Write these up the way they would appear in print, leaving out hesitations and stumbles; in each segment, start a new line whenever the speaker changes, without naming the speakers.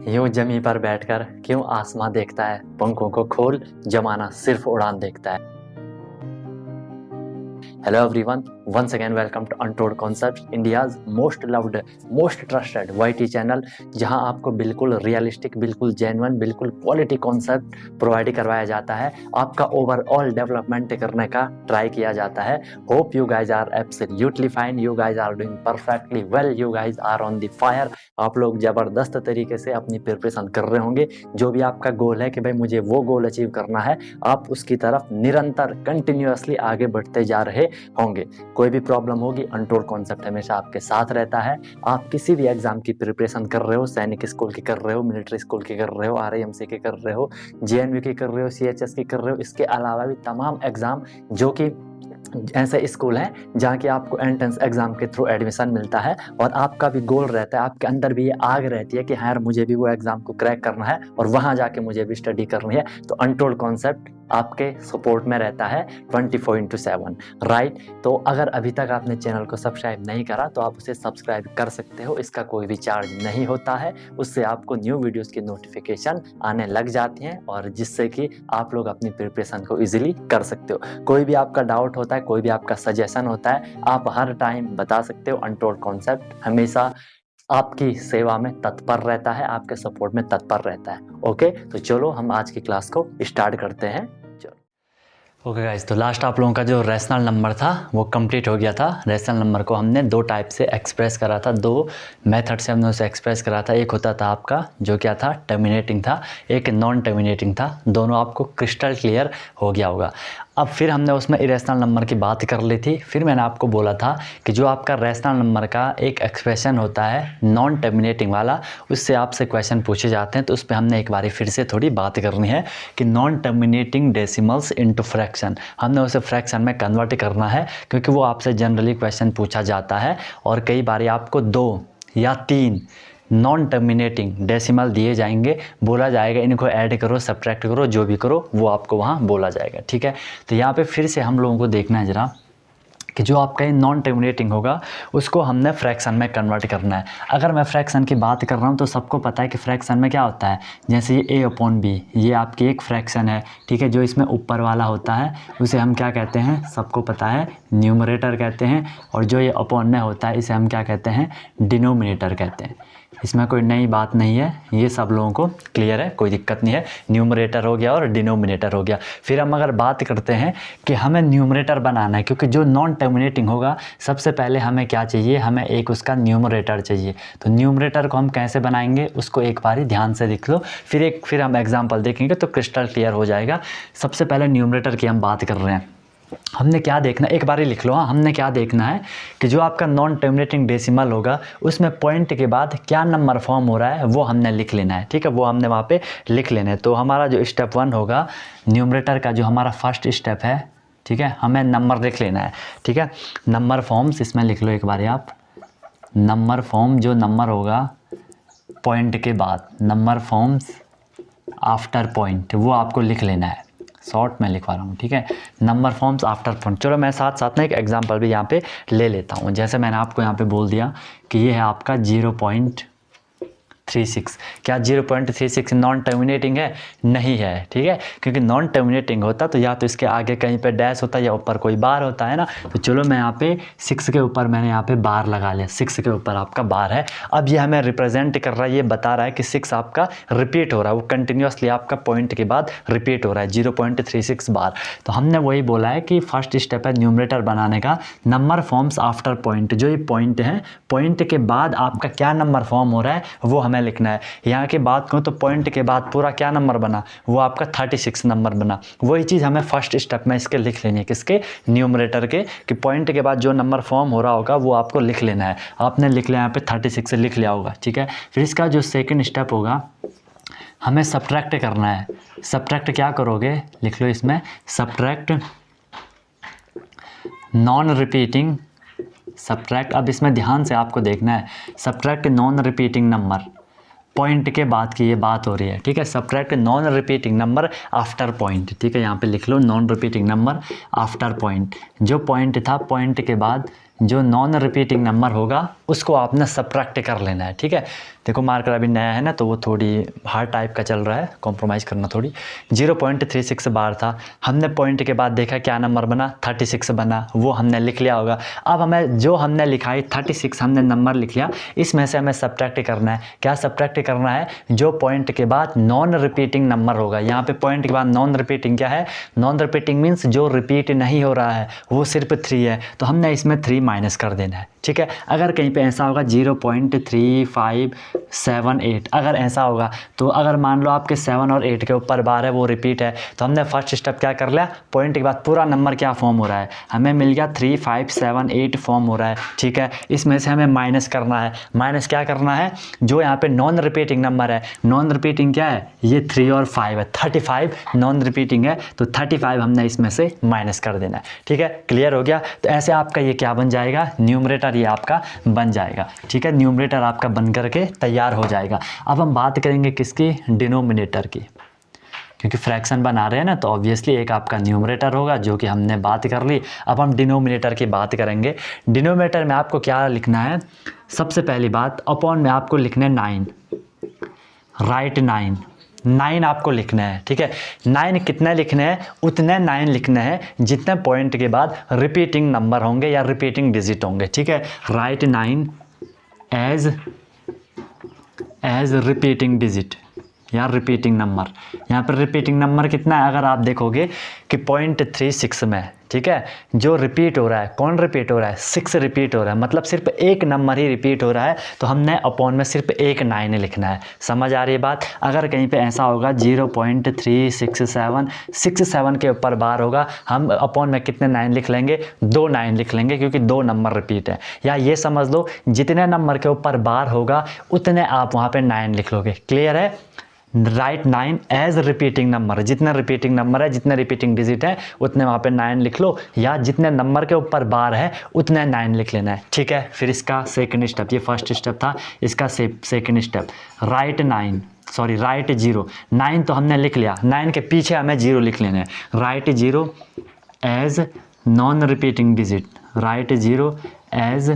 यूं जमी पर बैठकर क्यों आसमां देखता है, पंखों को खोल जमाना सिर्फ उड़ान देखता है। Hello everyone, once again welcome to Untold Concepts, India's most loved, most trusted YT channel, जहां आपको बिल्कुल रियलिस्टिक, बिल्कुल जेन्युइन, बिल्कुल क्वालिटी कॉन्सेप्ट प्रोवाइड करवाया जाता है। आपका ओवरऑल डेवलपमेंट करने का ट्राई किया जाता है। Hope you guys are absolutely fine, you guys are doing perfectly well, you guys are on the fire. आप लोग जबरदस्त तरीके से अपनी प्रिपरेशन कर रहे होंगे। जो भी आपका गोल है कि भाई मुझे वो गोल अचीव करना है, आप उसकी तरफ निरंतर कंटिन्यूअसली आगे बढ़ते जा रहे होंगे। कोई भी प्रॉब्लम होगी, अनटोल्ड कॉन्सेप्ट हमेशा आपके साथ रहता है। आप किसी भी एग्जाम की प्रिपरेशन कर रहे हो, सैनिक स्कूल की कर रहे हो, मिलिट्री स्कूल की कर रहे हो, RIMC की कर रहे हो, JNU की कर रहे हो, CHS की कर रहे हो, इसके अलावा भी तमाम एग्जाम जो कि ऐसे स्कूल हैं जहाँ की आपको एंट्रेंस एग्जाम के थ्रू एडमिशन मिलता है और आपका भी गोल रहता है, आपके अंदर भी ये आग रहती है कि हाँ यार मुझे भी वो एग्जाम को क्रैक करना है और वहाँ जाके मुझे भी स्टडी करनी है। तो अनटोल्ड कॉन्सेप्ट आपके सपोर्ट में रहता है 24/7, राइट। तो अगर अभी तक आपने चैनल को सब्सक्राइब नहीं करा तो आप उसे सब्सक्राइब कर सकते हो, इसका कोई भी चार्ज नहीं होता है। उससे आपको न्यू वीडियोस की नोटिफिकेशन आने लग जाती हैं और जिससे कि आप लोग अपनी प्रिपरेशन को इजीली कर सकते हो। कोई भी आपका डाउट होता है, कोई भी आपका सजेशन होता है, आप हर टाइम बता सकते हो। अनटोल्ड कॉन्सेप्ट हमेशा आपकी सेवा में तत्पर रहता है, आपके सपोर्ट में तत्पर रहता है। ओके, तो चलो हम आज की क्लास को स्टार्ट करते हैं। ओके गाइस, तो लास्ट आप लोगों का जो रैशनल नंबर था वो कंप्लीट हो गया था। रैशनल नंबर को हमने दो टाइप से एक्सप्रेस करा था, दो मेथड से हमने उसे एक्सप्रेस करा था। एक होता था आपका जो क्या था, टर्मिनेटिंग था, एक नॉन टर्मिनेटिंग था। दोनों आपको क्रिस्टल क्लियर हो गया होगा। अब फिर हमने उसमें इरेशनल नंबर की बात कर ली थी। फिर मैंने आपको बोला था कि जो आपका रैशनल नंबर का एक एक्सप्रेशन होता है नॉन टर्मिनेटिंग वाला, उससे आपसे क्वेश्चन पूछे जाते हैं। तो उस पर हमने एक बारी फिर से थोड़ी बात करनी है कि non terminating decimals into fraction, हमने उसे फ्रैक्शन में कन्वर्ट करना है क्योंकि वो आपसे जनरली क्वेश्चन पूछा जाता है। और कई बारी आपको 2 या 3 नॉन टर्मिनेटिंग डेसिमल दिए जाएंगे, बोला जाएगा इनको ऐड करो, सब्ट्रैक्ट करो, जो भी करो वो आपको वहाँ बोला जाएगा। ठीक है, तो यहाँ पे फिर से हम लोगों को देखना है जरा कि जो आपका ये नॉन टर्मिनेटिंग होगा उसको हमने फ्रैक्शन में कन्वर्ट करना है। अगर मैं फ्रैक्शन की बात कर रहा हूँ तो सबको पता है कि फ्रैक्शन में क्या होता है। जैसे ये A/B, ये आपकी एक फ्रैक्शन है, ठीक है। जो इसमें ऊपर वाला होता है उसे हम क्या कहते हैं, सबको पता है, न्यूमरेटर कहते हैं। और जो ये अपॉन में होता है इसे हम क्या कहते हैं, डिनोमिनेटर कहते हैं। इसमें कोई नई बात नहीं है, ये सब लोगों को क्लियर है, कोई दिक्कत नहीं है। न्यूमरेटर हो गया और डिनोमिनेटर हो गया। फिर हम अगर बात करते हैं कि हमें न्यूमरेटर बनाना है, क्योंकि जो नॉन टर्मिनेटिंग होगा सबसे पहले हमें क्या चाहिए, हमें एक उसका न्यूमरेटर चाहिए। तो न्यूमरेटर को हम कैसे बनाएंगे उसको एक बारी ध्यान से देख लो, फिर हम एग्जाम्पल देखेंगे तो क्रिस्टल क्लियर हो जाएगा। सबसे पहले न्यूमरेटर की हम बात कर रहे हैं। हमने क्या देखना, एक बार ही लिख लो, हाँ। हमने क्या देखना है कि जो आपका नॉन टर्मिनेटिंग डेसिमल होगा उसमें पॉइंट के बाद क्या नंबर फॉर्म हो रहा है वो हमने लिख लेना है। ठीक है, वो हमने वहाँ पे लिख लेना है। तो हमारा जो स्टेप 1 होगा न्यूमरेटर का, जो हमारा फर्स्ट स्टेप है, ठीक है, हमें नंबर लिख लेना है। ठीक है, नंबर फॉर्म्स इसमें लिख लो एक बार आप। नंबर फॉर्म, जो नंबर होगा पॉइंट के बाद, नंबर फॉर्म्स आफ्टर पॉइंट, वो आपको लिख लेना है। शॉर्ट में लिखवा रहा हूँ, ठीक है, नंबर फॉर्म्स आफ्टर पॉइंट। चलो मैं साथ साथ में एक एग्जांपल भी यहाँ पे ले लेता हूँ। जैसे मैंने आपको यहाँ पे बोल दिया कि ये है आपका 0.36। क्या 0.36 नॉन टर्मिनेटिंग है? नहीं है, ठीक है, क्योंकि नॉन टर्मिनेटिंग होता तो या तो इसके आगे कहीं पे डैश होता या ऊपर कोई बार होता है ना। तो चलो मैं यहाँ पे 6 के ऊपर मैंने यहाँ पे बार लगा लिया, 6 के ऊपर आपका बार है। अब ये हमें रिप्रेजेंट कर रहा है, ये बता रहा है कि 6 आपका रिपीट हो रहा है, वो कंटिन्यूसली आपका पॉइंट के बाद रिपीट हो रहा है, 0.36 बार। तो हमने वही बोला है कि फर्स्ट स्टेप है न्यूमरेटर बनाने का, नंबर फॉर्म्स आफ्टर पॉइंट। जो ये पॉइंट है, पॉइंट के बाद आपका क्या नंबर फॉर्म हो रहा है वो हमें लिखना है। यहाँ की बात करूँ तो पॉइंट के बाद पूरा क्या नंबर बना, वो आपका 36 नंबर बना। वही चीज़ हमें फर्स्ट स्टेप में इसके लिख लेनी है, किसके, न्यूमरेटर के, कि पॉइंट के बाद जो नंबर फॉर्म हो रहा होगा वो आपको लिख लेना है। आपने लिख लिया यहाँ पे 36 से लिख लिया होगा, ठीक है। फिर इसका जो सेकेंड स्टेप होगा, हमें सब्ट्रैक्ट करना है। सब्ट्रैक्ट क्या करोगे, लिख लो इसमें, सब्ट्रैक्ट नॉन रिपीटिंग, सब्ट्रैक्ट, अब इसमें ध्यान से आपको देखना है, subtract non repeating number, point के बाद की ये बात हो रही है, ठीक है। Subtract non repeating number after point, ठीक है, यहाँ पे लिख लो non repeating number after point. जो पॉइंट था, पॉइंट के बाद जो नॉन रिपीटिंग नंबर होगा उसको आपने सब्ट्रैक्ट कर लेना है। ठीक है, देखो मार्कर अभी नया है ना तो वो थोड़ी हार्ड टाइप का चल रहा है, कॉम्प्रोमाइज़ करना थोड़ी। 0.36 बार था, हमने पॉइंट के बाद देखा क्या नंबर बना, 36 बना, वो हमने लिख लिया होगा। अब हमें जो हमने लिखा है 36 हमने नंबर लिख लिया, इसमें से हमें सब्ट्रैक्ट करना है। क्या सब्ट्रैक्ट करना है? जो पॉइंट के बाद नॉन रिपीटिंग नंबर होगा। यहाँ पे पॉइंट के बाद नॉन रिपीटिंग क्या है? नॉन रिपीटिंग मीन्स जो रिपीट नहीं हो रहा है वो सिर्फ 3 है, तो हमने इसमें 3 माइनस कर देना है। ठीक है, अगर कहीं पे ऐसा होगा 0.3578 अगर ऐसा होगा तो अगर मान लो आपके 7 और 8 के ऊपर बार है वो रिपीट है, तो हमने फर्स्ट स्टेप क्या कर लिया, पॉइंट के बाद पूरा नंबर क्या फॉर्म हो रहा है, हमें मिल गया 3578 फॉर्म हो रहा है। ठीक है, इसमें से हमें माइनस करना है। माइनस क्या करना है? जो यहाँ पे नॉन रिपीटिंग नंबर है, नॉन रिपीटिंग क्या है? ये 3 और 5 है, 35 नॉन रिपीटिंग है, तो 35 हमने इसमें से माइनस कर देना है। ठीक है, क्लियर हो गया? तो ऐसे आपका ये क्या बन जाएगा, न्यूमरेटर ये आपका बन जाएगा। ठीक है, न्यूमरेटर आपका बन करके तैयार हो जाएगा। अब हम बात करेंगे किसकी? डिनोमिनेटर की, क्योंकि फ्रैक्शन बना रहे हैं ना, तो ऑब्वियसली एक आपका न्यूमरेटर होगा जो कि हमने बात कर ली। अब हम डिनोमिनेटर की बात करेंगे। डिनोमिनेटर में आपको क्या लिखना है? सबसे पहली बात, अपॉन में आपको लिखना है 9, राइट 9 आपको लिखना है। ठीक है, 9 कितने लिखने हैं? उतने 9 लिखने हैं जितने पॉइंट के बाद रिपीटिंग नंबर होंगे या रिपीटिंग डिजिट होंगे। ठीक है, राइट 9 एज रिपीटिंग डिजिट या रिपीटिंग नंबर। यहाँ पर रिपीटिंग नंबर कितना है? अगर आप देखोगे कि 0.36 में, ठीक है, जो रिपीट हो रहा है, कौन रिपीट हो रहा है? 6 रिपीट हो रहा है, मतलब सिर्फ एक नंबर ही रिपीट हो रहा है, तो हमने अपॉन में सिर्फ एक 9 लिखना है। समझ आ रही है बात? अगर कहीं पे ऐसा होगा 0.367 67 के ऊपर बार होगा, हम अपॉन में कितने 9 लिख लेंगे? 2 9 लिख लेंगे, क्योंकि 2 नंबर रिपीट है। या ये समझ लो जितने नंबर के ऊपर बार होगा उतने आप वहाँ पे 9 लिख लोगे। क्लियर है? राइट 9 एज रिपीटिंग नंबर, जितने रिपीटिंग नंबर है, जितने रिपीटिंग डिजिट है उतने वहाँ पे 9 लिख लो, या जितने नंबर के ऊपर बार है उतने 9 लिख लेना है। ठीक है, फिर इसका सेकंड स्टेप, ये फर्स्ट स्टेप था, इसका सेकंड स्टेप, राइट 0 9 तो हमने लिख लिया, 9 के पीछे हमें 0 लिख लेना है। Write 0 as non repeating digit, write 0 as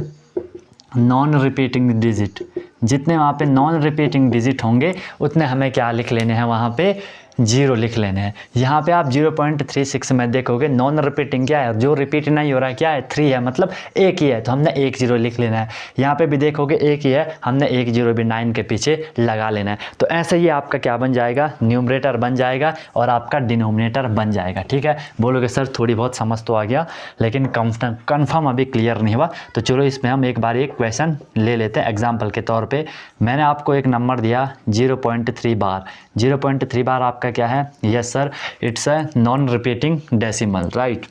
non repeating digit. जितने वहाँ पे नॉन रिपीटिंग डिजिट होंगे उतने हमें क्या लिख लेने हैं? वहाँ पे 0 लिख लेने हैं। यहाँ पे आप 0.36 में देखोगे नॉन रिपीटिंग क्या है, जो रिपीट नहीं हो रहा है क्या है? 3 है, मतलब एक ही है, तो हमने 1 0 लिख लेना है। यहाँ पे भी देखोगे एक ही है, हमने 1 0 भी 9 के पीछे लगा लेना है। तो ऐसे ही आपका क्या बन जाएगा? न्यूमरेटर बन जाएगा और आपका डिनोमिनेटर बन जाएगा। ठीक है, बोलोगे सर थोड़ी बहुत समझ तो आ गया, लेकिन कन्फर्म अभी क्लियर नहीं हुआ। तो चलो इसमें हम एक बार एक क्वेश्चन ले लेते हैं एग्जाम्पल के तौर पर। मैंने आपको एक नंबर दिया 0.3 बार, 0.3 बार आपका क्या है? Yes sir, it's a non repeating decimal, right.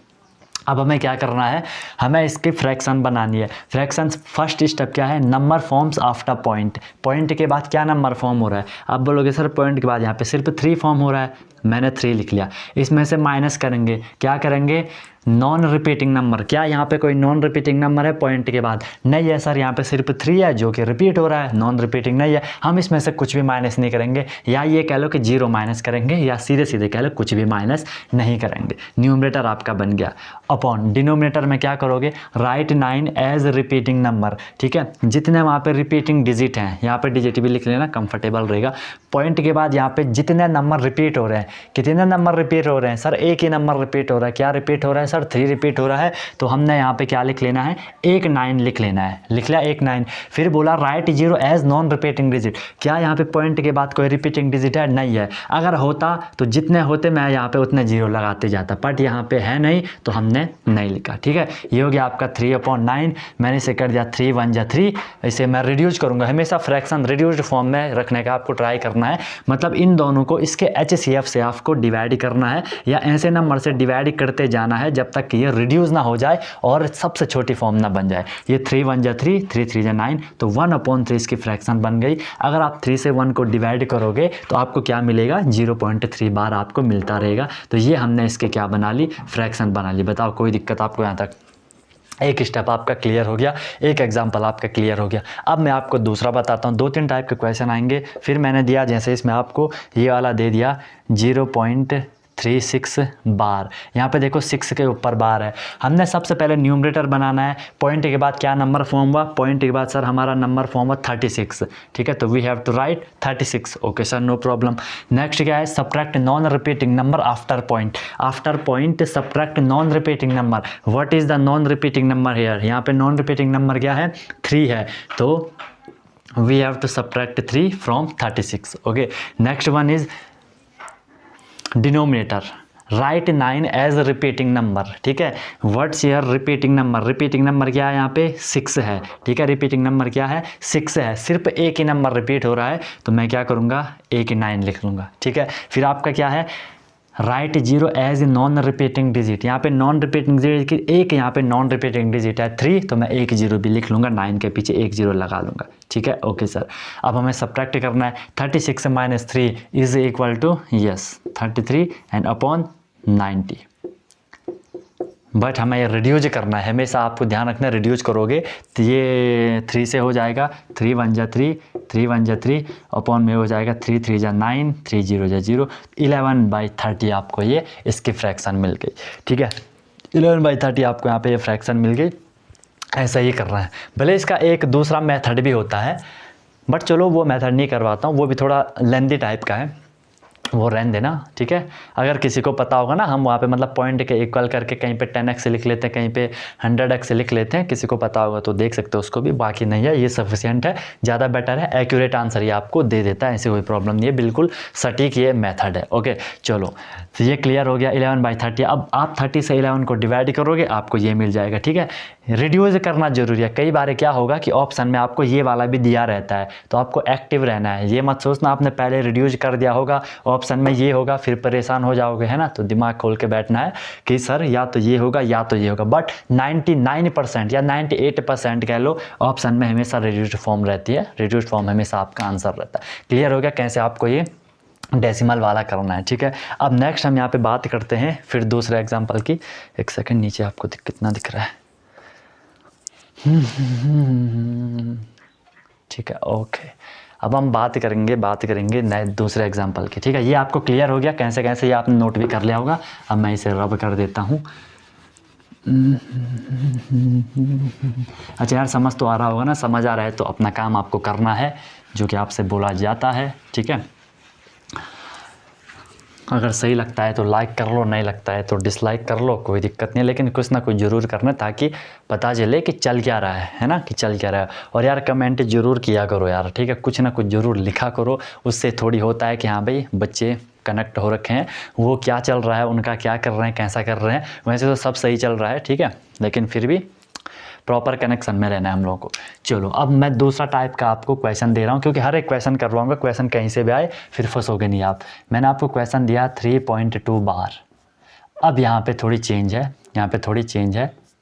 अब हमें क्या करना है? हमें इसकी फ्रैक्शन बनानी है। फ्रैक्शन फर्स्ट स्टेप क्या है? Number forms after point. Point के बाद क्या नंबर फॉर्म हो रहा है? आप बोलोगे सर पॉइंट के बाद यहाँ पे सिर्फ 3 फॉर्म हो रहा है, मैंने 3 लिख लिया। इसमें से माइनस करेंगे, क्या करेंगे? Non repeating number. क्या यहाँ पे कोई नॉन रिपीटिंग नंबर है पॉइंट के बाद? नहीं है सर, यहाँ पे सिर्फ 3 है जो कि रिपीट हो रहा है, नॉन रिपीटिंग नहीं है। हम इसमें से कुछ भी माइनस नहीं करेंगे, या ये कह लो कि 0 माइनस करेंगे, या सीधे सीधे कह लो कुछ भी माइनस नहीं करेंगे। न्यूमरेटर आपका बन गया। अपॉन डिनोमिनेटर में क्या करोगे? Write 9 as repeating number. ठीक है, जितने वहाँ पे रिपीटिंग डिजिट हैं, यहाँ पे डिजिट भी लिख लेना, कंफर्टेबल रहेगा। पॉइंट के बाद यहाँ पे जितने नंबर रिपीट हो रहे हैं, कितने नंबर रिपीट हो रहे हैं? सर एक ही नंबर रिपीट हो रहा है। क्या रिपीट हो रहा है सर? 3 रिपीट हो रहा है, तो हमने यहाँ पे क्या लिख लेना है? एक 9 लिख लेना है। लिख लिया एक 9। फिर बोला write 0 as non repeating digit. क्या यहाँ पे पॉइंट के बाद कोई रिपीटिंग डिजिट है? नहीं है। अगर होता तो जितने होते मैं यहाँ पे उतने 0 लगाते जाता, बट यहाँ पे है नहीं तो हमने नहीं लिखा। ठीक है, ये हो गया आपका 3/9। मैंने इसे कर दिया 3 1 जा 3। इसे मैं रिड्यूस करूँगा, हमेशा फ्रैक्शन रिड्यूस्ड फॉर्म में रखने का आपको ट्राई करना है। मतलब इन दोनों को इसके HCF से आपको डिवाइड करना है, या ऐसे नंबर से डिवाइड करते जाना है जब तक कि ये रिड्यूस ना हो जाए और सबसे छोटी फॉर्म ना बन जाए। ये 3 1 जा 3, 3 3 जा 9, तो 1/3 इसकी फ्रैक्शन बन गई। अगर आप 3 से 1 को डिवाइड करोगे तो आपको क्या मिलेगा? 0.3 बार आपको मिलता रहेगा। तो ये हमने इसके क्या बना ली? फ्रैक्शन बना ली। बताओ कोई दिक्कत आपको यहाँ तक? एक स्टेप आपका क्लियर हो गया, एक एग्जाम्पल आपका क्लियर हो गया। अब मैं आपको दूसरा बताता हूँ। 2-3 टाइप के क्वेश्चन आएंगे। फिर मैंने दिया जैसे इसमें आपको ये वाला दे दिया 0.3 36 बार। यहाँ पे देखो 6 के ऊपर बार है। हमने सबसे पहले न्यूमरेटर बनाना है। पॉइंट के बाद क्या नंबर फॉर्म हुआ, पॉइंट के बाद सर हमारा नंबर फॉर्म हुआ 36, ठीक है, तो we have to write 36। Okay sir, no problem. Next क्या है, subtract non repeating number after point. After point subtract non repeating number. What is the non repeating number here, यहाँ पे non repeating number क्या है, 3 है, तो we have to subtract 3 from 36. Okay, next one is denominator. Write 9 as a repeating number, ठीक है। What's your repeating number? repeating number क्या है, यहाँ पे 6 है, ठीक है। repeating number क्या है, 6 है, सिर्फ एक ही नंबर रिपीट हो रहा है, तो मैं क्या करूँगा, 9 लिख लूँगा, ठीक है। फिर आपका क्या है, write 0 as a non repeating digit. यहाँ पे नॉन रिपीटिंग डिजिट की एक, यहाँ पे नॉन रिपीटिंग डिजिट है 3, तो मैं 1 0 भी लिख लूँगा, 9 के पीछे 1 0 लगा लूँगा, ठीक है। ओके सर, अब हमें सब्ट्रैक्ट करना है। 36 minus 3 is equal to, yes, 33 and upon 90। But हमें ये रिड्यूज करना है, हमेशा आपको ध्यान रखना है, रिड्यूज करोगे तो ये 3 से हो जाएगा, 3 1 जा 3, 3 1 जा 3, अपॉन में हो जाएगा 3 3 जा 9, 3 0 जा 0, 11/30 आपको ये इसकी फ्रैक्शन मिल गई, ठीक है। 11/30 आपको यहाँ पे ये फ्रैक्शन मिल गई। ऐसा ही करना है। भले इसका एक दूसरा मेथड भी होता है, बट चलो वो मेथड नहीं करवाता हूँ, वो भी थोड़ा लेंदी टाइप का है, वो रहने देना, ठीक है। अगर किसी को पता होगा ना, हम वहाँ पे मतलब पॉइंट के इक्वल करके कहीं पे 10x लिख लेते हैं, कहीं पे 100x लिख लेते हैं, किसी को पता होगा तो देख सकते हो उसको भी, बाकी नहीं है, ये सफिशिएंट है, ज़्यादा बेटर है, एक्यूरेट आंसर ये आपको दे देता है, ऐसी कोई प्रॉब्लम नहीं है, बिल्कुल सटीक ये मेथड है। ओके चलो, तो ये क्लियर हो गया 11/30। अब आप 30 से 11 को डिवाइड करोगे, आपको ये मिल जाएगा, ठीक है। रिड्यूस करना जरूरी है। कई बार क्या होगा कि ऑप्शन में आपको ये वाला भी दिया रहता है, तो आपको एक्टिव रहना है, ये मत सोचना आपने पहले रिड्यूस कर दिया होगा, ऑप्शन में ये होगा, फिर परेशान हो जाओगे, है ना। तो दिमाग खोल के बैठना है कि सर या तो ये होगा या तो ये होगा। बट 99% या 98% कह लो, ऑप्शन में हमेशा रिड्यूस्ड फॉर्म रहती है, रिड्यूस्ड फॉर्म हमेशा आपका आंसर रहता है। क्लियर हो गया कैसे आपको ये डेसिमल वाला करना है, ठीक है। अब नेक्स्ट हम यहाँ पे बात करते हैं फिर दूसरे एग्जाम्पल की। एक सेकेंड, नीचे आपको कितना दिख रहा है, ठीक है। ओके, अब हम बात करेंगे नए दूसरे एग्जांपल की, ठीक है। ये आपको क्लियर हो गया कैसे कैसे, ये आपने नोट भी कर लिया होगा। अब मैं इसे रब कर देता हूँ। अच्छा यार, समझ तो आ रहा होगा ना, समझ आ रहा है तो अपना काम आपको करना है जो कि आपसे बोला जाता है, ठीक है। अगर सही लगता है तो लाइक कर लो, नहीं लगता है तो डिसलाइक कर लो, कोई दिक्कत नहीं है, लेकिन कुछ ना कुछ ज़रूर करना ताकि पता चले कि चल क्या रहा है ना, कि चल क्या रहा है। और यार कमेंट ज़रूर किया करो यार, ठीक है, कुछ ना कुछ ज़रूर लिखा करो, उससे थोड़ी होता है कि हाँ भाई बच्चे कनेक्ट हो रखे हैं, वो क्या चल रहा है, उनका क्या कर रहे हैं, कैसा कर रहे हैं। वैसे तो सब सही चल रहा है, ठीक है, लेकिन फिर भी प्रॉपर कनेक्शन में रहना है हम लोगों को। चलो, अब मैं दूसरा टाइप का आपको क्वेश्चन दे रहा हूँ, क्योंकि हर एक क्वेश्चन करवाऊंगा, क्वेश्चन कहीं से भी आए फिर फंसोगे नहीं आप। मैंने आपको क्वेश्चन दिया 3.2 बार। अब यहाँ पे थोड़ी चेंज है,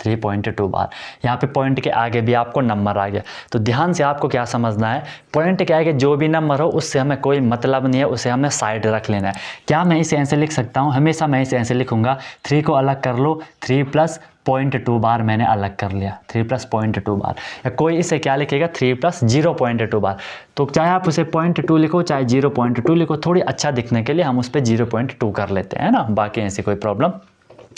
3.2 बार। यहाँ पे पॉइंट के आगे भी आपको नंबर आ गया, तो ध्यान से आपको क्या समझना है, पॉइंट के आगे जो भी नंबर हो उससे हमें कोई मतलब नहीं है, उसे हमें साइड रख लेना है। क्या मैं इसे ऐसे लिख सकता हूँ, हमेशा मैं इसे ऐसे लिखूंगा, 3 को अलग कर लो, 3 + 0.2 बार मैंने अलग कर लिया, 3 + 0.2 बार। या कोई इसे क्या लिखेगा, 3 + 0.2 बार। तो चाहे आप उसे 0.2 लिखो, चाहे 0.2 लिखो, थोड़ी अच्छा दिखने के लिए हम उस पर 0.2 कर लेते हैं ना, बाकी ऐसी कोई प्रॉब्लम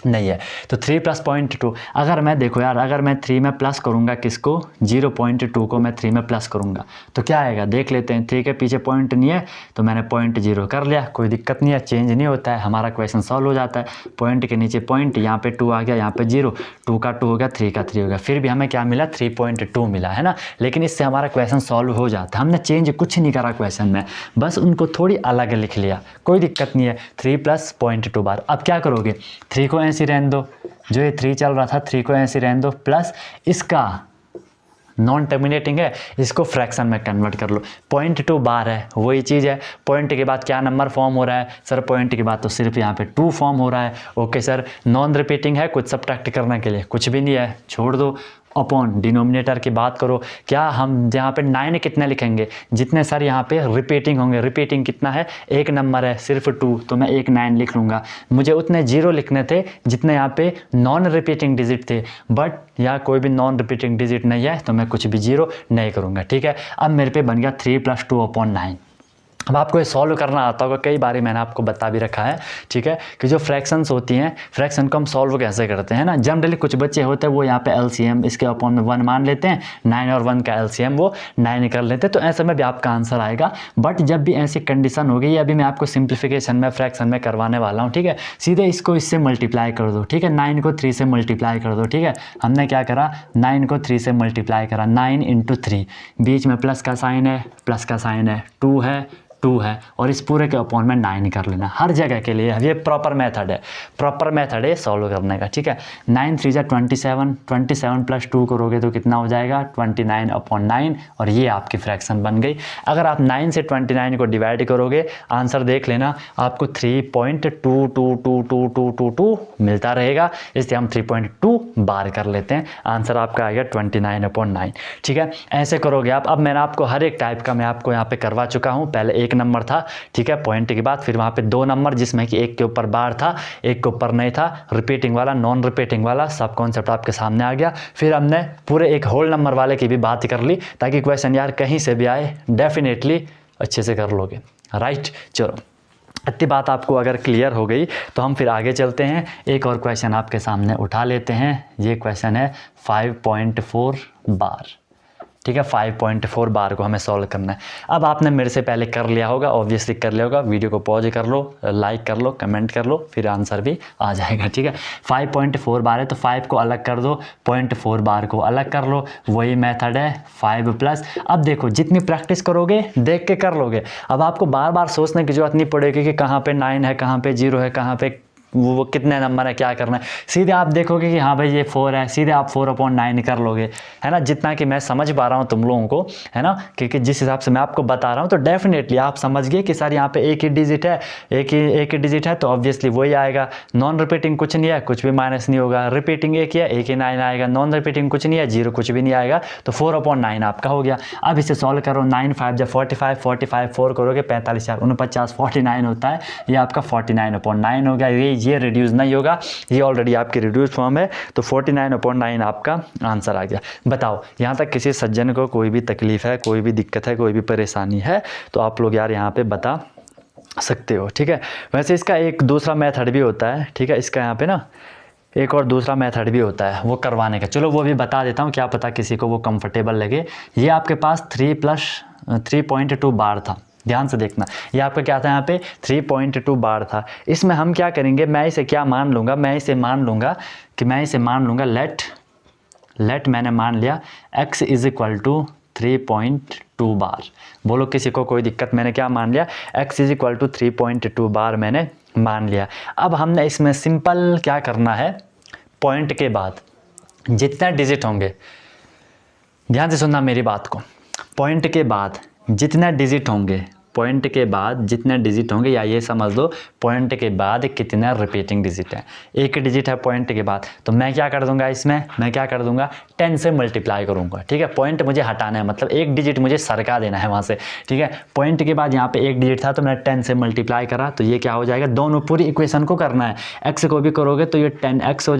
नहीं है। तो 3 + 0.2, अगर मैं देखो यार, अगर मैं 3 में प्लस करूँगा किसको, 0.2 को मैं 3 में प्लस करूँगा तो क्या आएगा, देख लेते हैं। 3 के पीछे पॉइंट नहीं है तो मैंने 0.0 कर लिया, कोई दिक्कत नहीं है, चेंज नहीं होता है, हमारा क्वेश्चन सॉल्व हो जाता है। पॉइंट के नीचे पॉइंट, यहाँ पे 2 आ गया, यहाँ पे 0, 2 का 2 हो गया, 3 का 3 हो गया, फिर भी हमें क्या मिला, 3.2 मिला, है ना। लेकिन इससे हमारा क्वेश्चन सॉल्व हो जाता है, हमने चेंज कुछ नहीं करा क्वेश्चन में, बस उनको थोड़ी अलग लिख लिया, कोई दिक्कत नहीं है। 3 + 0.2 बार। अब क्या करोगे, 3 को ऐसे रहने दो, जो ये 3 चल रहा था 3 को ऐसे रहने दो, प्लस इसका नॉन टर्मिनेटिंग है, इसको फ्रैक्शन में कन्वर्ट कर लो। 0.2 बार है, वही चीज़ है। पॉइंट के बाद क्या नंबर फॉर्म हो रहा है सर, पॉइंट के बाद तो सिर्फ यहाँ पे 2 फॉर्म हो रहा है। ओके सर, नॉन रिपीटिंग है, कुछ सब्ट्रैक्ट करने के लिए कुछ भी नहीं है, छोड़ दो। अपॉन डिनोमिनेटर की बात करो, क्या हम यहाँ पे 9 कितने लिखेंगे, जितने सर यहाँ पे रिपीटिंग होंगे, रिपीटिंग कितना है, एक नंबर है सिर्फ 2, तो मैं एक 9 लिख लूँगा। मुझे उतने 0 लिखने थे जितने यहाँ पे नॉन रिपीटिंग डिजिट थे, बट यहाँ कोई भी नॉन रिपीटिंग डिजिट नहीं है, तो मैं कुछ भी 0 नहीं करूँगा, ठीक है। अब मेरे पे बन गया 3 + 2/9। अब आपको ये सॉल्व करना आता होगा, कई बार मैंने आपको बता भी रखा है, ठीक है, कि जो फ्रैक्शंस होती हैं, फ्रैक्शन को हम सॉल्व कैसे करते हैं ना। जनरली कुछ बच्चे होते हैं वो यहाँ पे एलसीएम इसके अपॉन में 1 मान लेते हैं, 9 और 1 का एलसीएम वो 9 कर लेते हैं, तो ऐसे में भी आपका आंसर आएगा। बट जब भी ऐसी कंडीशन होगी, अभी मैं आपको सिंप्लीफिकेशन में फ्रैक्शन में करवाने वाला हूँ, ठीक है, सीधे इसको इससे मल्टीप्लाई कर दो, ठीक है, 9 को 3 से मल्टीप्लाई कर दो, ठीक है। हमने क्या करा, 9 को 3 से मल्टीप्लाई करा, 9 × 3, बीच में प्लस का साइन है, प्लस का साइन है, 2 है, 2 है, और इस पूरे के अपॉन में 9 कर लेना हर जगह के लिए। ये प्रॉपर मेथड है, प्रॉपर मेथड है सॉल्व करने का, ठीक है। 9 3 जा 27, 27 प्लस 2 करोगे तो कितना हो जाएगा 29/9, और ये आपकी फ्रैक्शन बन गई। अगर आप 9 से 29 को डिवाइड करोगे, आंसर देख लेना, आपको 3.2222222 मिलता रहेगा, इसलिए हम 3.2 बार कर लेते हैं, आंसर आपका आएगा 29/9, ठीक है। ऐसे करोगे आप। अब मैंने आपको हर एक टाइप का मैं आपको यहाँ पे करवा चुका हूँ। पहले 1 नंबर था, ठीक है, पॉइंट के बाद फिर वहाँ पे 2 नंबर जिसमें कि एक के ऊपर बार था, एक के ऊपर नहीं था, रिपीटिंग वाला, नॉन रिपीटिंग वाला, सब कॉन्सेप्ट आपके सामने आ गया। फिर हमने पूरे एक होल नंबर वाले की भी बात कर ली, ताकि क्वेश्चन यार कहीं से भी आए डेफिनेटली अच्छे से कर लोगे, राइट। चलो, इतनी बात आपको अगर क्लियर हो गई तो हम फिर आगे चलते हैं, एक और क्वेश्चन आपके सामने उठा लेते हैं। ये क्वेश्चन है 5.4 बार, ठीक है, 5.4 बार को हमें सॉल्व करना है। अब आपने मेरे से पहले कर लिया होगा, ऑब्वियसली कर लिया होगा, वीडियो को पॉज कर लो, लाइक कर लो, कमेंट कर लो, फिर आंसर भी आ जाएगा, ठीक है। 5.4 बार है तो 5 को अलग कर दो, 0.4 बार को अलग कर लो, वही मेथड है 5 प्लस। अब देखो, जितनी प्रैक्टिस करोगे देख के कर लोगे। अब आपको बार बार सोचने की जरूरत नहीं पड़ेगी कि कहाँ पे 9 है, कहाँ पे 0 है, कहाँ पे वो कितने नंबर है, क्या करना है। सीधे आप देखोगे कि हाँ भाई ये 4 है, सीधे आप 4/9 कर लोगे, है ना। जितना कि मैं समझ पा रहा हूँ तुम लोगों को, है ना, क्योंकि जिस हिसाब से मैं आपको बता रहा हूँ, तो डेफिनेटली आप समझ गए कि सर यहाँ पे एक ही डिजिट है, एक ही डिजिट है, तो ऑब्वियसली वही आएगा। नॉन रिपीटिंग कुछ नहीं है, कुछ भी माइनस नहीं होगा, रिपीटिंग एक ही है, एक ही 9 आएगा, नॉन रिपीटिंग कुछ नहीं है, 0 कुछ भी नहीं आएगा, तो 4/9 आपका हो गया। अब इसे सॉल्व करो, 9 5 जा 45, 45 4 करोगे 45 4 49, 49 होता है, ये आपका 49/9 हो गया। ये रिड्यूस नहीं होगा, ये ऑलरेडी आपकी रिड्यूस फॉर्म है, तो 49/9 आपका आंसर आ गया। बताओ, यहाँ तक किसी सज्जन को कोई भी तकलीफ है, कोई भी दिक्कत है, कोई भी परेशानी है तो आप लोग यार यहाँ पे बता सकते हो, ठीक है। वैसे इसका एक दूसरा मेथड भी होता है, ठीक है, इसका यहाँ पे ना एक और दूसरा मेथड भी होता है वो करवाने का, चलो वो भी बता देता हूँ, क्या पता किसी को वो कंफर्टेबल लगे। ये आपके पास 3.2 बार था, ध्यान से देखना, ये आपका क्या था, यहाँ पे 3.2 बार था। इसमें हम क्या करेंगे, मैं इसे क्या मान लूँगा, मैं इसे मान लूँगा लेट मैंने मान लिया x = 3.2 बार। बोलो किसी को कोई दिक्कत, मैंने क्या मान लिया, x = 3.2 बार मैंने मान लिया। अब हमने इसमें सिंपल क्या करना है, पॉइंट के बाद जितने डिजिट होंगे, ध्यान से सुनना मेरी बात को, पॉइंट के बाद जितने डिजिट होंगे, पॉइंट के बाद जितने डिजिट होंगे, या ये समझ लो पॉइंट के बाद कितना रिपीटिंग डिजिट है। एक डिजिट है पॉइंट के बाद, तो मैं क्या कर दूंगा, इसमें मैं क्या कर दूंगा, 10 से मल्टीप्लाई करूंगा, ठीक है। पॉइंट मुझे हटाना है, मतलब एक डिजिट मुझे सरका देना है वहाँ से, ठीक है। पॉइंट के बाद यहाँ पे एक डिजिट था तो मैंने 10 से मल्टीप्लाई करा, तो ये क्या हो जाएगा, दोनों पूरी इक्वेशन को करना है। एक्स को भी करोगे तो ये 10x हो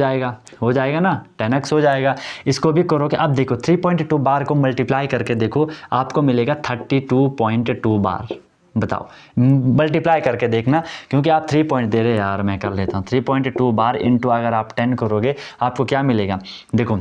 जाएगा ना, 10x हो जाएगा। इसको भी करोगे, अब देखो 3.2 बार को मल्टीप्लाई करके देखो, आपको मिलेगा 32.2 बार। बताओ, मल्टीप्लाई करके देखना, क्योंकि आप 3 पॉइंट दे रहे यार, मैं कर लेता हूँ। 3.2 बार इंटू अगर आप 10 करोगे, आपको क्या मिलेगा, देखो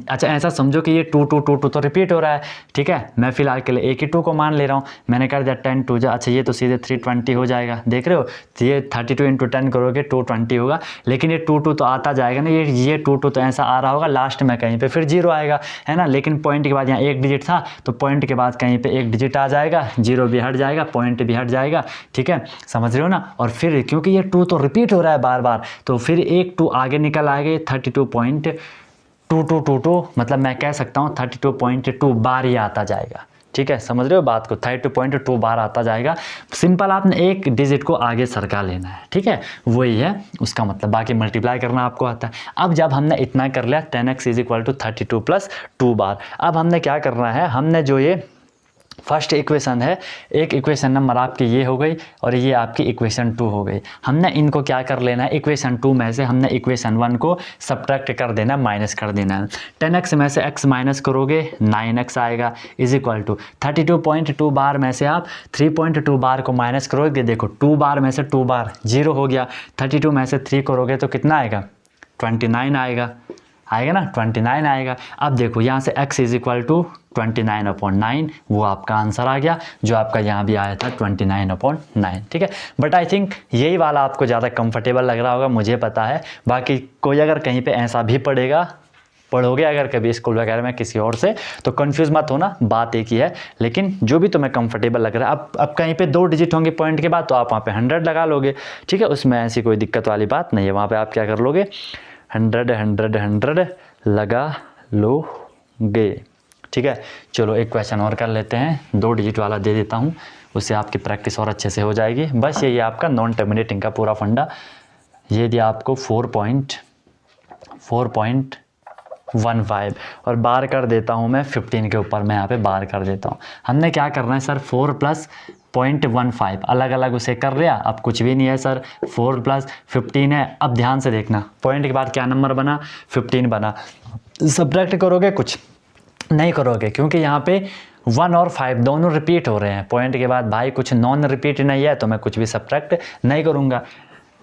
अच्छा ऐसा समझो कि ये 2 2 2 2 तो रिपीट हो रहा है, ठीक है। मैं फिलहाल के लिए 82 को मान ले रहा हूँ, मैंने कर दिया 10 2 जा, अच्छा ये तो सीधे 320 हो जाएगा, देख रहे हो, तो ये 32 × 10 करोगे 220 होगा। लेकिन ये 2 2 तो आता जाएगा ना, ये 2 2 तो ऐसा आ रहा होगा, लास्ट में कहीं पे फिर 0 आएगा, है ना। लेकिन पॉइंट के बाद यहाँ एक डिजिट था, तो पॉइंट के बाद कहीं पर एक डिजिट आ जाएगा, 0 भी हट जाएगा, पॉइंट भी हट जाएगा, ठीक है, समझ रहे हो ना। और फिर क्योंकि ये 2 तो रिपीट हो रहा है बार बार, तो फिर एक 2 आगे निकल आएगा, 32.2222, मतलब मैं कह सकता हूँ 32.2 बार ही आता जाएगा, ठीक है, समझ रहे हो बात को, 32.2 बार आता जाएगा। सिंपल आपने एक डिजिट को आगे सरका लेना है, ठीक है, वही है उसका मतलब, बाकी मल्टीप्लाई करना आपको आता है। अब जब हमने इतना कर लिया, 10x = 32 + 2 बार, अब हमने क्या करना है, हमने जो ये फर्स्ट इक्वेशन है, एक इक्वेशन नंबर आपकी ये हो गई और ये आपकी इक्वेशन 2 हो गई। हमने इनको क्या कर लेना है, इक्वेशन 2 में से हमने इक्वेशन 1 को सब्ट्रैक्ट कर देना, माइनस कर देना है। 10x में से x माइनस करोगे 9x आएगा इज इक्वल टू 32.2 बार में से आप 3.2 बार को माइनस करोगे, देखो 2 बार में से 2 बार 0 हो गया, 32 में से 3 करोगे तो कितना आएगा 29 आएगा ना, 29 आएगा। अब देखो यहाँ से x इज इक्वल टू 29/9, वो आपका आंसर आ गया, जो आपका यहाँ भी आया था 29/9, ठीक है। बट आई थिंक यही वाला आपको ज़्यादा कंफर्टेबल लग रहा होगा, मुझे पता है। बाकी कोई अगर कहीं पे ऐसा भी पढ़ोगे अगर कभी स्कूल वगैरह में किसी और से, तो कंफ्यूज मत होना, बात एक ही है। लेकिन जो भी तुम्हें कंफर्टेबल लग रहा है, अब कहीं पे 2 डिजिट होंगे पॉइंट के बाद, तो आप वहाँ पे 100 लगा लोगे, ठीक है, उसमें ऐसी कोई दिक्कत वाली बात नहीं है। वहाँ पे आप क्या कर लोगे, 100 लगा लोगे, ठीक है। चलो एक क्वेश्चन और कर लेते हैं, 2 डिजिट वाला दे देता हूँ, उससे आपकी प्रैक्टिस और अच्छे से हो जाएगी। बस ये आपका नॉन टर्मिनेटिंग का पूरा फंडा। ये दिया आपको 4.15 और बार कर देता हूँ मैं 15 के ऊपर, मैं यहाँ पे बार कर देता हूँ। हमने क्या करना है सर, 4 + 0.15 अलग अलग उसे कर लिया, अब कुछ भी नहीं है सर, 4 + 15 है। अब ध्यान से देखना, पॉइंट के बाद क्या नंबर बना, 15 बना। सब्ट्रैक्ट करोगे, कुछ नहीं करोगे, क्योंकि यहाँ पे 1 और 5 दोनों रिपीट हो रहे हैं। पॉइंट के बाद भाई कुछ नॉन रिपीट नहीं है, तो मैं कुछ भी सब्ट्रैक्ट नहीं करूँगा।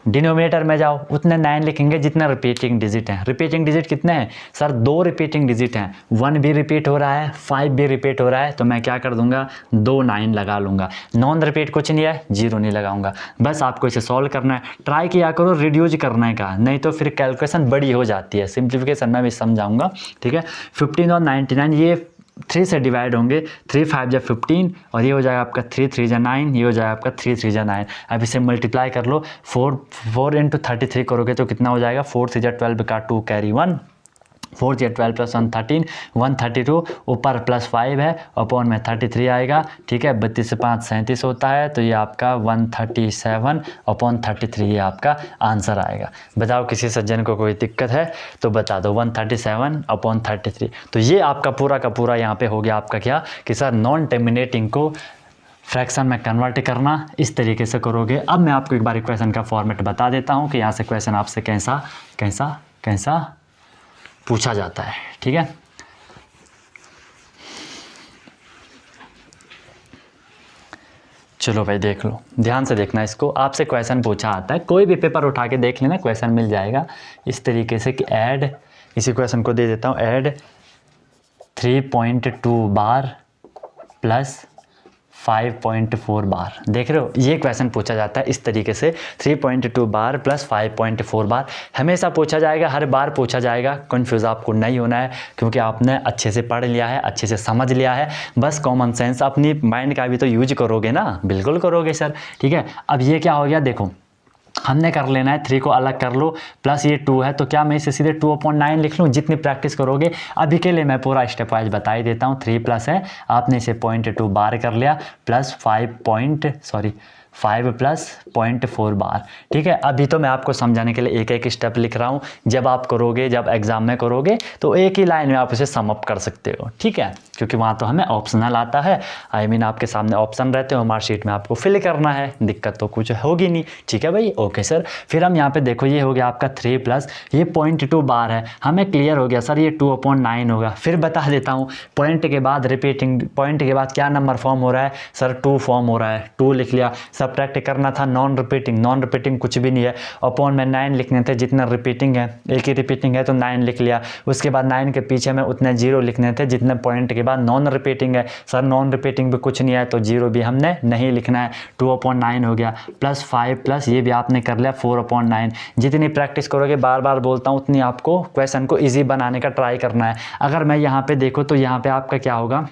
डिनोमिनेटर में जाओ, उतने 9 लिखेंगे जितना रिपीटिंग डिजिट हैं। रिपीटिंग डिजिट कितने हैं सर, 2 रिपीटिंग डिजिट हैं, 1 भी रिपीट हो रहा है, 5 भी रिपीट हो रहा है, तो मैं क्या कर दूंगा, 2 9 लगा लूँगा। नॉन रिपीट कुछ नहीं है, 0 नहीं लगाऊंगा। बस आपको इसे सॉल्व करना है, ट्राई किया करो रिड्यूज करने का, नहीं तो फिर कैलकुलेशन बड़ी हो जाती है। सिंप्लीफिकेशन में भी समझाऊंगा, ठीक है। 15 और 99 ये 3 से डिवाइड होंगे, 3 5 जा 15 और ये हो जाएगा आपका 3 3 जा 9, ये हो जाएगा आपका 3 3 जा 9। अब इसे मल्टीप्लाई कर लो, 4 × 33 करोगे तो कितना हो जाएगा, 4 3 जा 12 का 2 कैरी 1, 4 × 12 + 1 13, 132 ऊपर +5 है, अपॉन में 33 आएगा, ठीक है। 32 से 5 37 होता है, तो ये आपका 137/33 ये आपका आंसर आएगा। बताओ किसी सज्जन को कोई दिक्कत है तो बता दो, 137/33। तो ये आपका पूरा का पूरा यहाँ पे हो गया आपका क्या, कि सर नॉन टर्मिनेटिंग को फ्रैक्शन में कन्वर्ट करना, इस तरीके से करोगे। अब मैं आपको एक बार क्वेश्चन का फॉर्मेट बता देता हूँ कि यहाँ से क्वेश्चन आपसे कैसा पूछा जाता है, ठीक है। चलो भाई देख लो, ध्यान से देखना इसको। आपसे क्वेश्चन पूछा आता है, कोई भी पेपर उठा के देख लेना, क्वेश्चन मिल जाएगा इस तरीके से कि ऐड, इसी क्वेश्चन को दे देता हूँ, ऐड 3.2 बार + 5.4 बार। देख रहे हो, ये क्वेश्चन पूछा जाता है इस तरीके से, 3.2 बार + 5.4 बार हमेशा पूछा जाएगा, हर बार पूछा जाएगा। कंफ्यूज आपको नहीं होना है, क्योंकि आपने अच्छे से पढ़ लिया है, अच्छे से समझ लिया है। बस कॉमन सेंस, अपनी माइंड का भी तो यूज करोगे ना, बिल्कुल करोगे सर, ठीक है। अब ये क्या हो गया, देखो हमने कर लेना है, 3 को अलग कर लो, प्लस ये 2 है, तो क्या मैं इसे सीधे 2/9 लिख लूँ। जितनी प्रैक्टिस करोगे, अभी के लिए मैं पूरा स्टेप वाइज बता ही देता हूँ। 3 प्लस है, आपने इसे 0.2 बार कर लिया, प्लस 5 + 0.4 बार, ठीक है। अभी तो मैं आपको समझाने के लिए एक एक स्टेप लिख रहा हूँ। जब आप करोगे, जब एग्जाम में करोगे, तो एक ही लाइन में आप उसे सम अप कर सकते हो, ठीक है, क्योंकि वहाँ तो हमें ऑप्शनल आता है। आई मीन आपके सामने ऑप्शन रहते हो, मार्कशीट में आपको फिल करना है, दिक्कत तो कुछ होगी नहीं, ठीक है भाई, ओके सर। फिर हम यहाँ पे देखो, ये हो गया आपका 3 प्लस ये 0.2 बार है, हमें क्लियर हो गया सर, ये 2/9 होगा। फिर बता देता हूँ, पॉइंट के बाद रिपीटिंग, पॉइंट के बाद क्या नंबर फॉर्म हो रहा है सर, 2 फॉर्म हो रहा है, 2 लिख लिया। सब्ट्रैक्ट करना था नॉन रिपीटिंग कुछ भी नहीं है, अपॉन में 9 लिखने थे, जितना रिपीटिंग है, एक ही रिपीटिंग है तो 9 लिख लिया। उसके बाद 9 के पीछे में उतने 0 लिखने थे जितने पॉइंट के बाद नॉन रिपीटिंग है। सर नॉन रिपीटिंग भी कुछ नहीं है, तो 0 भी हमने नहीं लिखना है। 2/9 हो गया, प्लस 5 प्लस ये भी आपने कर लिया 4/9। जितनी प्रैक्टिस करोगे, बार बार बोलता हूँ, उतनी आपको क्वेश्चन को ईजी बनाने का ट्राई करना है। अगर मैं यहाँ पे देखूँ तो यहाँ पे आपका क्या होगा,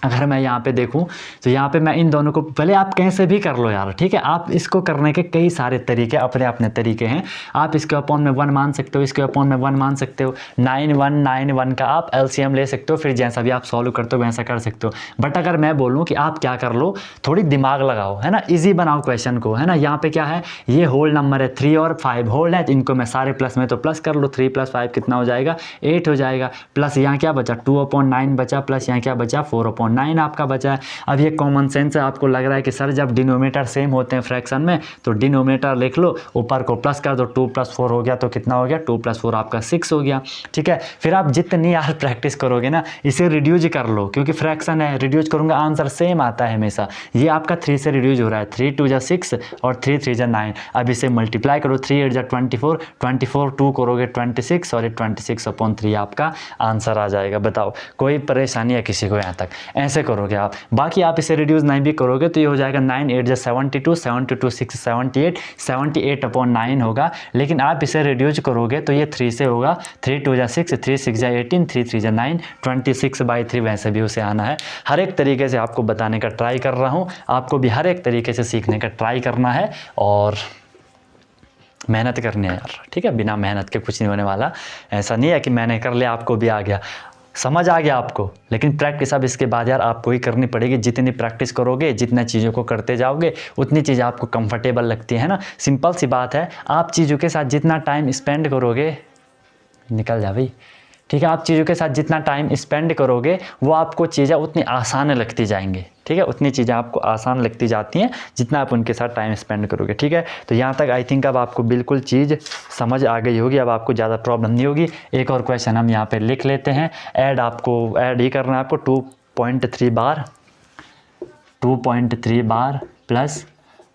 अगर मैं यहाँ पे देखूँ तो यहाँ पे मैं इन दोनों को, पहले आप कैसे भी कर लो यार, ठीक है। आप इसको करने के कई सारे तरीके, अपने अपने तरीके हैं। आप इसके अपॉन में 1 मान सकते हो, इसके अपॉन में 1 मान सकते हो। 9 1 9 1 का आप LCM ले सकते हो, फिर जैसा भी आप सॉल्व करते हो वैसा कर सकते हो। बट अगर मैं बोलूँ कि आप क्या कर लो, थोड़ी दिमाग लगाओ, है ना, ईजी बनाओ क्वेश्चन को, है ना। यहाँ पे क्या है, ये होल नंबर है, 3 और 5 होल है, इनको मैं सारे प्लस में तो प्लस कर लो। 3 + 5 कितना हो जाएगा, 8 हो जाएगा। प्लस यहाँ क्या बचा, 2/9 बचा, प्लस यहाँ क्या बचा, 4/9 3/9 आपका बचा है। अब ये कॉमन सेंस है, आपको लग रहा है कि सर जब डिनोमिनेटर सेम होते हैं फ्रैक्शन में तो डिनोमिनेटर लिख लो, ऊपर को प्लस कर दो, 2 + 4 हो गया तो कितना हो गया, 2 + 4 आपका 6 हो गया। ठीक है, फिर आप जितनी यार प्रैक्टिस करोगे ना इसे रिड्यूज कर लो, क्योंकि फ्रैक्शन है, रिड्यूज करूँगा आंसर सेम आता है हमेशा। ये आपका 3 से रिड्यूज हो रहा है, 3 × 2 = 6 और 3 × 3 = 9। अब इसे मल्टीप्लाई करो, 3 × 8 = 24, 24 2 करोगे 26 और ये 26/3 आपका आंसर आ जाएगा। बताओ कोई परेशानी है किसी को यहाँ तक? ऐसे करोगे आप। बाकी आप इसे रिड्यूस नहीं भी करोगे तो ये हो जाएगा 9 × 8 = 72, 72 6 78, 78/9 होगा। लेकिन आप इसे रिड्यूस करोगे तो ये 3 से होगा, 3 × 2 = 6, 3 × 6 = 18, 3 × 3 = 9, 26/3 वैसे भी उसे आना है। हर एक तरीके से आपको बताने का ट्राई कर रहा हूँ, आपको भी हर एक तरीके से सीखने का ट्राई करना है और मेहनत करनी है यार। ठीक है, बिना मेहनत के कुछ नहीं होने वाला। ऐसा नहीं है कि मैंने कर लिया आपको भी आ गया, समझ आ गया आपको, लेकिन प्रैक्टिस अब इसके बाद यार आपको ही करनी पड़ेगी। जितनी प्रैक्टिस करोगे, जितना चीज़ों को करते जाओगे, उतनी चीज़ें आपको कंफर्टेबल लगती है ना। सिंपल सी बात है, आप चीज़ों के साथ जितना टाइम स्पेंड करोगे, निकल जा भाई। ठीक है, आप चीज़ों के साथ जितना टाइम स्पेंड करोगे वो आपको चीज़ें उतनी आसान लगती जाएंगी। ठीक है, उतनी चीज़ें आपको आसान लगती जाती हैं जितना आप उनके साथ टाइम स्पेंड करोगे। ठीक है, तो यहाँ तक आई थिंक अब आपको बिल्कुल चीज़ समझ आ गई होगी, अब आपको ज़्यादा प्रॉब्लम नहीं होगी। एक और क्वेश्चन हम यहाँ पे लिख लेते हैं। ऐड ही करना है आपको 2.3 बार, 2.3 बार प्लस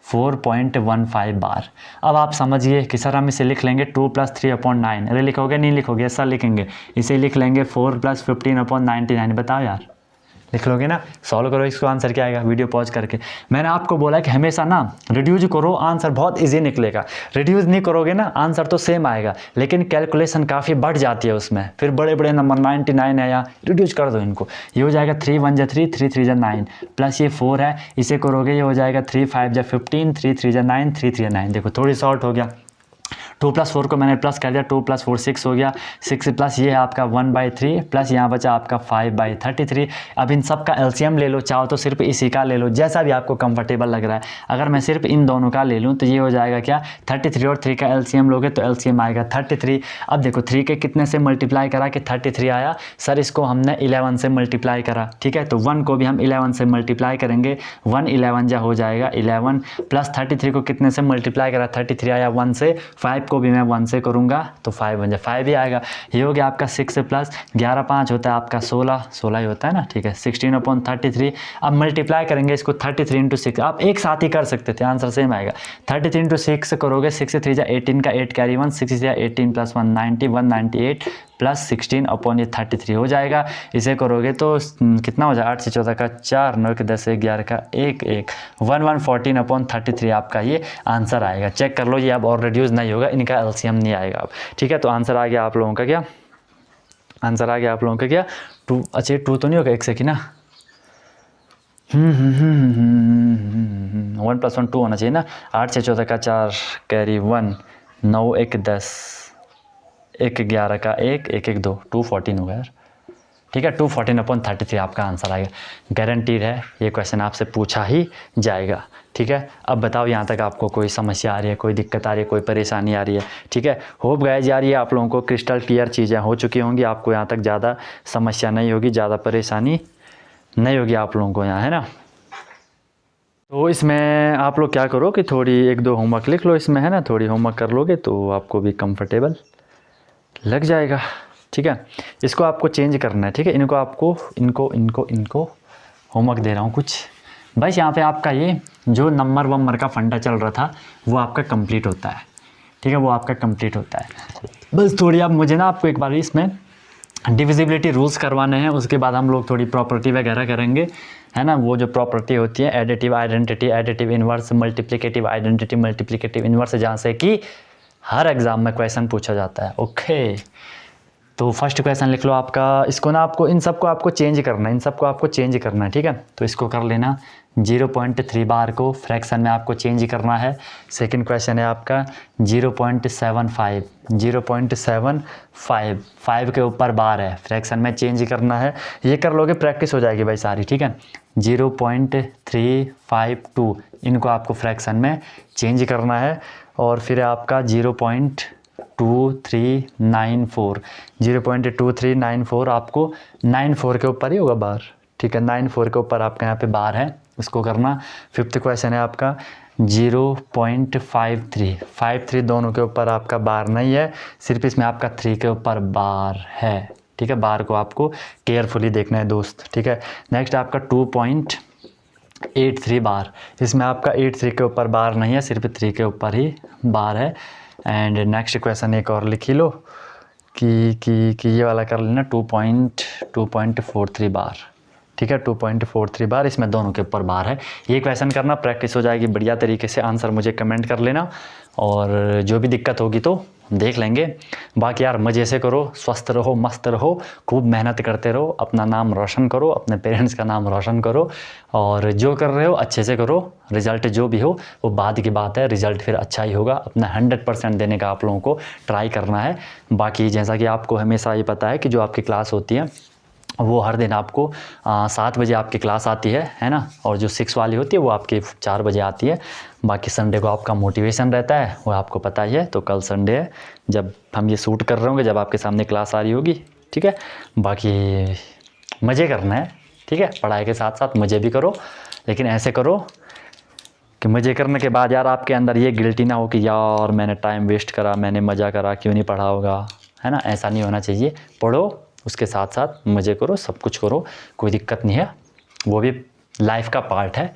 4.15 बार। अब आप समझिए कि सर हम इसे लिख लेंगे 2 + 3/9। अरे लिखोगे नहीं लिखोगे, ऐसा लिखेंगे, इसे लिख लेंगे 4 + 15/99। बताओ यार, लिख लोगे ना? सॉल्व करो इसको, आंसर क्या आएगा वीडियो पॉज करके। मैंने आपको बोला कि हमेशा ना रिड्यूज करो, आंसर बहुत इजी निकलेगा। रिड्यूज नहीं करोगे ना आंसर तो सेम आएगा, लेकिन कैलकुलेशन काफ़ी बढ़ जाती है उसमें, फिर बड़े बड़े नंबर 99 है या रिड्यूज कर दो इनको। ये हो जाएगा 3 × 1 = 3, 3 × 3 = 9 प्लस ये 4 है, इसे करोगे ये हो जाएगा 3 × 5 = 15, 3 × 3 = 9, 3 × 3 = 9। देखो थोड़ी शॉर्ट हो गया, 2 + 4 को मैंने प्लस कर दिया, 2 + 4 6 हो गया, 6 प्लस ये है आपका 1/3 प्लस यहाँ बचा आपका 5/33। अब इन सब का एलसीएम ले लो, चाहो तो सिर्फ इसी का ले लो, जैसा भी आपको कंफर्टेबल लग रहा है। अगर मैं सिर्फ इन दोनों का ले लूँ तो ये हो जाएगा क्या, 33 और 3 का एलसीएम लोगे तो एलसीएम आएगा 33। अब देखो 3 के कितने से मल्टीप्लाई करा कि 33 आया, सर इसको हमने 11 से मल्टीप्लाई करा। ठीक है, तो 1 को भी हम 11 से मल्टीप्लाई करेंगे, 1 11 जा हो जाएगा 11 प्लस 33 को कितने से मल्टीप्लाई करा, 33 आया 1 से, 5 को भी मैं 1 से करूँगा तो 5 बन जाए, 5 ही आएगा। ये हो गया आपका 6 प्लस 11 5 होता है आपका 16, 16 ही होता है ना। ठीक है, 16/33। अब मल्टीप्लाई करेंगे इसको 33 × 6, आप एक साथ ही कर सकते थे, आंसर सेम आएगा। 33 × 6 करोगे, 6 × 3 = 18 का 8 कैरी 1, 6 × 18 + 1 90, 198 प्लस 16/33 हो जाएगा। इसे करोगे तो कितना हो जाएगा, 8 से 14 का 4, 9 के 10 से 11 का 1 1, 1114/33 आपका ये आंसर आएगा। चेक कर लो, ये अब और रिड्यूस नहीं होगा, इनका एलसीएम नहीं आएगा अब। ठीक है, तो आंसर आ गया आप लोगों का क्या, आंसर आ गया आप लोगों का क्या 2। अच्छा 2 तो नहीं होगा, 1 सेकंड ना, 1 + 1 2 होना चाहिए ना। 8 से 14 का 4 कैरी 1, 9 1 10, 1 11 का 1 1 1 2, 214 होगा यार। ठीक है, 214/33 आपका आंसर आएगा, गारंटीड है। ये क्वेश्चन आपसे पूछा ही जाएगा। ठीक है, अब बताओ यहाँ तक आपको कोई समस्या आ रही है, कोई दिक्कत आ रही है, कोई परेशानी आ रही है? ठीक है, होप गाइस यार ये आप लोगों को क्रिस्टल क्लियर चीज़ें हो चुकी होंगी, आपको यहाँ तक ज़्यादा समस्या नहीं होगी, ज़्यादा परेशानी नहीं होगी आप लोगों को यहाँ, है ना। तो इसमें आप लोग क्या करो कि थोड़ी 1-2 होमवर्क लिख लो इसमें, है ना, थोड़ी होमवर्क कर लोगे तो आपको भी कंफर्टेबल लग जाएगा। ठीक है, इसको आपको चेंज करना है। ठीक है, इनको आपको इनको होमवर्क दे रहा हूँ कुछ। बस यहाँ पे आपका ये जो नंबर का फंडा चल रहा था वो आपका कंप्लीट होता है। ठीक है, वो आपका कंप्लीट होता है। बस थोड़ी अब मुझे ना आपको एक बार इसमें डिविजिबिलिटी रूल्स करवाने हैं, उसके बाद हम लोग थोड़ी प्रॉपर्टी वगैरह करेंगे, है ना। वो जो प्रॉपर्टी होती है additive identity, additive inverse, multiplicative identity, multiplicative inverse, जहाँ से कि हर एग्ज़ाम में क्वेश्चन पूछा जाता है। ओके, तो फर्स्ट क्वेश्चन लिख लो आपका, इसको ना आपको इन सबको आपको चेंज करना है, इन सबको आपको चेंज करना है। ठीक है, तो इसको कर लेना 0.3 बार को फ्रैक्शन में आपको चेंज करना है। सेकंड क्वेश्चन है आपका 0.75, 0.75 5 के ऊपर बार है, फ्रैक्शन में चेंज करना है। ये कर लोगे प्रैक्टिस हो जाएगी भाई सारी। ठीक है, 0.352 इनको आपको फ्रैक्शन में चेंज करना है। और फिर आपका 0.2394 0.2394 आपको 94 के ऊपर ही होगा बार।
ठीक है। 9 4 के ऊपर आपका यहाँ पे बार है, इसको करना। 5th क्वेश्चन है आपका 0.53 दोनों के ऊपर आपका बार नहीं है, सिर्फ इसमें आपका 3 के ऊपर बार है, ठीक है। बार को आपको केयरफुली देखना है दोस्त, ठीक है। नेक्स्ट आपका 2.83 बार, इसमें आपका 83 के ऊपर बार नहीं है, सिर्फ 3 के ऊपर ही बार है। एंड नेक्स्ट क्वेश्चन एक और लिख ही लो कि ये वाला कर लेना 2.43 बार, ठीक है। 2.43 बार, इसमें दोनों के ऊपर बार है। ये क्वेश्चन करना, प्रैक्टिस हो जाएगी बढ़िया तरीके से। आंसर मुझे कमेंट कर लेना, और जो भी दिक्कत होगी तो देख लेंगे। बाकी यार मज़े से करो, स्वस्थ रहो, मस्त रहो, खूब मेहनत करते रहो, अपना नाम रोशन करो, अपने पेरेंट्स का नाम रोशन करो, और जो कर रहे हो अच्छे से करो। रिज़ल्ट जो भी हो वो बाद की बात है, रिज़ल्ट फिर अच्छा ही होगा। अपना 100% देने का आप लोगों को ट्राई करना है। बाकी जैसा कि आपको हमेशा ये पता है कि जो आपकी क्लास होती है वो हर दिन आपको 7 बजे आपकी क्लास आती है ना, और जो 6 वाली होती है वो आपकी 4 बजे आती है। बाकी संडे को आपका मोटिवेशन रहता है, वो आपको पता ही है। तो कल संडे है, जब हम ये शूट कर रहे होंगे, जब आपके सामने क्लास आ रही होगी, ठीक है। बाकी मज़े करना है, ठीक है। पढ़ाई के साथ साथ मज़े भी करो, लेकिन ऐसे करो कि मज़े करने के बाद यार आपके अंदर ये गिल्टी ना हो कि यार मैंने टाइम वेस्ट करा, मैंने मज़ा करा, क्यों नहीं पढ़ा होगा, है ना। ऐसा नहीं होना चाहिए। पढ़ो, उसके साथ साथ मज़े करो, सब कुछ करो, कोई दिक्कत नहीं है, वो भी लाइफ का पार्ट है।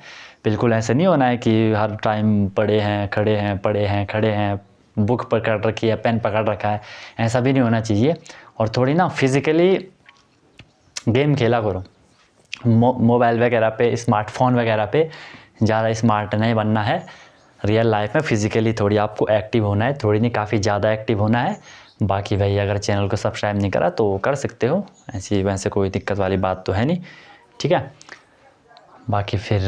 बिल्कुल ऐसे नहीं होना है कि हर टाइम पढ़े हैं खड़े हैं, पढ़े हैं खड़े हैं, बुक पकड़ रखी है, पेन पकड़ रखा है, ऐसा भी नहीं होना चाहिए। और थोड़ी ना फिज़िकली गेम खेला करो, मोबाइल वगैरह पे, स्मार्टफोन वगैरह पे ज़्यादा स्मार्ट नहीं बनना है। रियल लाइफ में फ़िज़िकली थोड़ी आपको एक्टिव होना है, थोड़ी नहीं काफ़ी ज़्यादा एक्टिव होना है। बाकी भाई अगर चैनल को सब्सक्राइब नहीं करा तो कर सकते हो, ऐसी वैसे कोई दिक्कत वाली बात तो है नहीं, ठीक है। बाकी फिर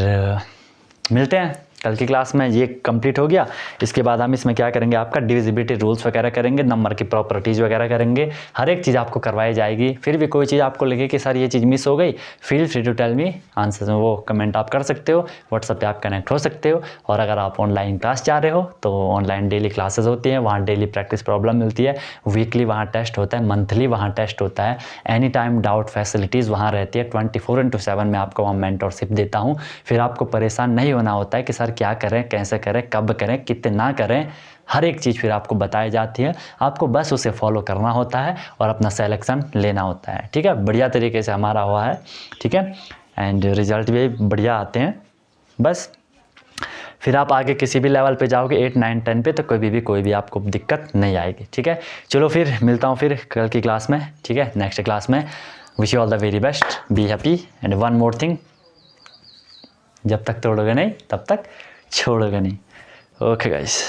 मिलते हैं कल की क्लास में। ये कंप्लीट हो गया, इसके बाद हम इसमें क्या करेंगे, आपका डिविजिबिलिटी रूल्स वगैरह करेंगे, नंबर की प्रॉपर्टीज़ वगैरह करेंगे, हर एक चीज़ आपको करवाई जाएगी। फिर भी कोई चीज़ आपको लगे कि सर ये चीज़ मिस हो गई, feel free to tell me, answer वो कमेंट आप कर सकते हो, व्हाट्सएप पे आप कनेक्ट हो सकते हो। और अगर आप ऑनलाइन क्लास चाह रहे हो तो ऑनलाइन डेली क्लासेस होती हैं, वहाँ डेली प्रैक्टिस प्रॉब्लम मिलती है, वीकली वहाँ टेस्ट होता है, मंथली वहाँ टेस्ट होता है, एनी टाइम डाउट फैसिलिटीज़ वहाँ रहती है। 24/7 मैं आपको वहाँ मेंटरशिप देता हूँ। फिर आपको परेशान नहीं होना होता है कि सर क्या करें, कैसे करें, कब करें, कितना करें, हर एक चीज़ फिर आपको बताई जाती है। आपको बस उसे फॉलो करना होता है और अपना सिलेक्शन लेना होता है, ठीक है। बढ़िया तरीके से हमारा हुआ है, ठीक है। एंड रिज़ल्ट भी बढ़िया आते हैं। बस फिर आप आगे किसी भी लेवल पे जाओगे 8 9 10 पे, तो कोई भी आपको दिक्कत नहीं आएगी, ठीक है। चलो फिर मिलता हूँ फिर कल की क्लास में, ठीक है, नेक्स्ट क्लास में। Wish you all the very best, be happy. And one more thing, जब तक तोड़ोगे नहीं तब तक छोड़ोगे नहीं। Okay guys.